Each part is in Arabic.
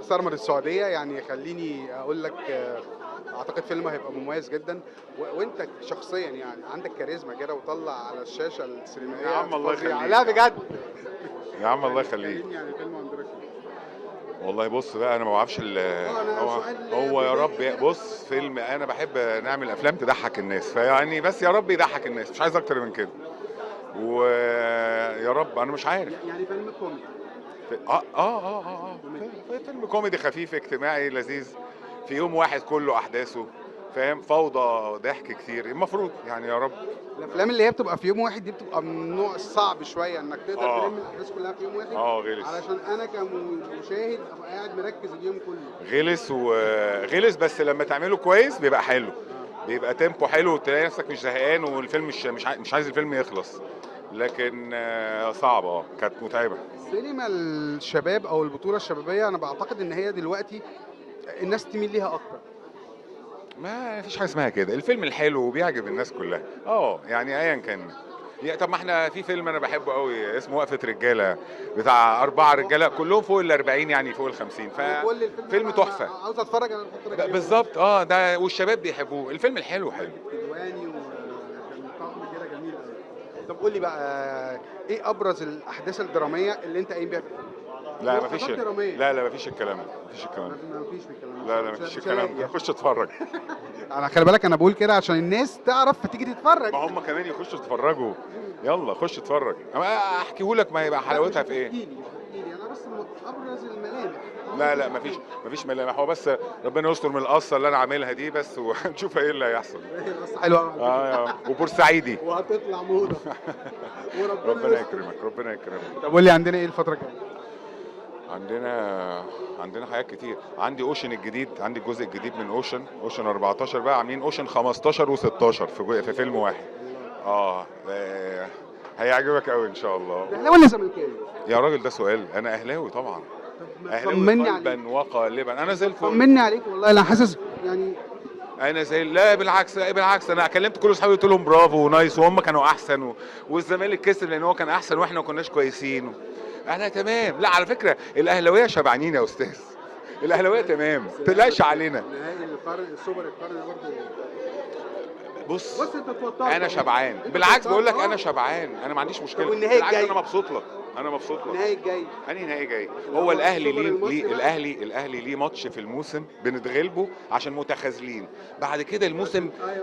سرمد السعوديه، يعني خليني اقول لك اعتقد فيلم هيبقى مميز جدا، وانت شخصيا يعني عندك كاريزما كده وطلع على الشاشه السينمائيه يا عم الله فظيعة. يخليك لا بجد. يا عم الله يخليك. كلمني عن فيلم اندريك. والله بص بقى انا ما بعرفش أنا هو سؤال هو يا بدائي رب كده. بص فيلم انا بحب نعمل افلام تضحك الناس، فيعني بس يا رب يضحك الناس، مش عايز اكتر من كده. ويا رب انا مش عارف. يعني فيلم كوميدي. فيلم كوميدي خفيف اجتماعي لذيذ في يوم واحد كله احداثه، فاهم، فوضى ضحك كتير المفروض يعني يا رب. الافلام اللي هي بتبقى في يوم واحد دي بتبقى من النوع الصعب شويه انك تقدر اه تلم الاحداث كلها في يوم واحد. غلس. علشان انا كمشاهد ابقى قاعد مركز اليوم كله. غلس بس لما تعمله كويس بيبقى حلو، بيبقى تيمبو حلو وتلاقي نفسك مش زهقان والفيلم مش عايز الفيلم يخلص. لكن صعبه، كانت متعبه. سينما الشباب او البطوله الشبابيه انا بعتقد ان هي دلوقتي الناس تميل ليها اكتر. ما فيش حاجه اسمها كده، الفيلم الحلو وبيعجب الناس كلها يعني ايا كان. طب ما احنا في فيلم انا بحبه قوي اسمه وقفه رجاله، بتاع 4 رجاله كلهم فوق ال 40 يعني فوق ال 50، كل الفيلم فيلم تحفه. عاوز اتفرج على الفتره الجايه. بالظبط ده والشباب بيحبوه، الفيلم الحلو حلو. كدواني وكان طقم كده جميل قوي. طب قول لي بقى ايه ابرز الاحداث الدراميه اللي انت قايم بيها في الفيلم؟ لا مفيش، دراميه. لا مفيش الكلام ده، مفيش الكلام ده. مفيش الكلام لا مفيش الكلام ده، خش اتفرج. انا خلي بالك انا بقول كده عشان الناس تعرف فتيجي تتفرج. ما هم كمان يخشوا يتفرجوا، يلا خش اتفرج. اما احكيه لك ما يبقى حلاوتها في ايه؟ احكي لي انا بس ابرز الملامح. لا مفيش ملامح، هو بس ربنا يستر من القصه اللي انا عاملها دي بس وهنشوف ايه اللي هيحصل. القصه حلوه وبورسعيدي وهتطلع موضه. ربنا يكرمك ربنا يكرمك. طب قول لي عندنا ايه الفتره الجايه؟ عندنا حاجات كتير. عندي اوشن الجديد، عندي الجزء الجديد من اوشن 14 بقى، عاملين اوشن 15 و16 في فيلم واحد. هيعجبك قوي ان شاء الله. اهلاوي ولا زملكاوي؟ يا راجل ده سؤال، انا اهلاوي طبعا. اهلاوي طمني قلبا عليك. وقالبا، انا زي الفل. طمني عليك والله انا حاسس يعني. انا زي، لا بالعكس انا كلمت كل اصحابي قلت لهم برافو ونايس وهم كانوا احسن والزمالك كسب لان هو كان احسن واحنا ما كناش كويسين. انا تمام. لا على فكره الاهلاويه شبعانين يا استاذ، الاهلاويه تمام، ما تقلقش علينا. نهائي القرن السوبر القرن برضه. بص انت اتوترت. انا شبعان، بالعكس بقول لك انا شبعان، انا ما عنديش مشكله. والنهائي بالعكس الجاي؟ انا مبسوط لك، انا مبسوط لك. النهائي الجاي انهي نهائي جاي؟ هو الاهلي ليه الاهلي ليه ماتش في الموسم بنتغلبه عشان متخاذلين، بعد كده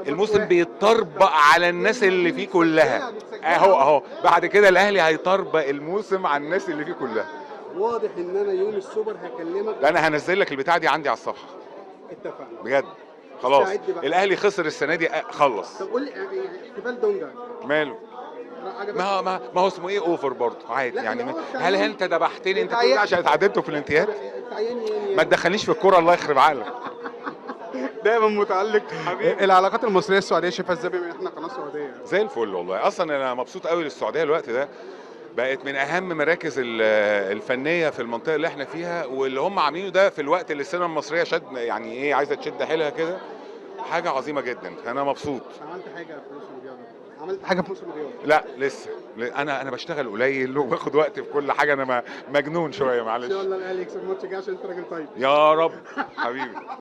الموسم بيتطربق على الناس اللي فيه كلها. اهو بعد كده الاهلي هيطربق الموسم على الناس اللي فيه كلها. واضح ان انا يوم السوبر هكلمك. ده انا هنزل لك البتاع دي عندي على الصفحه. اتفقنا بجد خلاص. استعد بقى. الاهلي خسر السنه دي خلص. طب قول لي احتفال دونجا ماله؟ ما هو اسمه ايه اوفر برضه عادي يعني. هل انت ذبحتني انت كل ده عشان اتعدلته في الانتيات؟ ما تدخلنيش في الكوره الله يخرب عقلك. دايما متعلق. العلاقات المصريه السعوديه شايفها ازاي بما ان احنا قناه سعوديه؟ زي الفل والله. اصلا انا مبسوط قوي للسعوديه الوقت ده، بقت من اهم مراكز الفنيه في المنطقه اللي احنا فيها، واللي هم عاملينه ده في الوقت اللي السينما المصريه يعني ايه عايزه تشد حيلها كده، حاجه عظيمه جدا. انا مبسوط. عملت حاجه في موسم الرياضه؟ عملت حاجه في موسم الرياضه؟ لا لسه، انا بشتغل قليل وباخد وقت في كل حاجه، انا مجنون شويه معلش. ان شاء الله الاهلي يكسب الماتش الجاي عشان انت راجل طيب. يا رب حبيبي.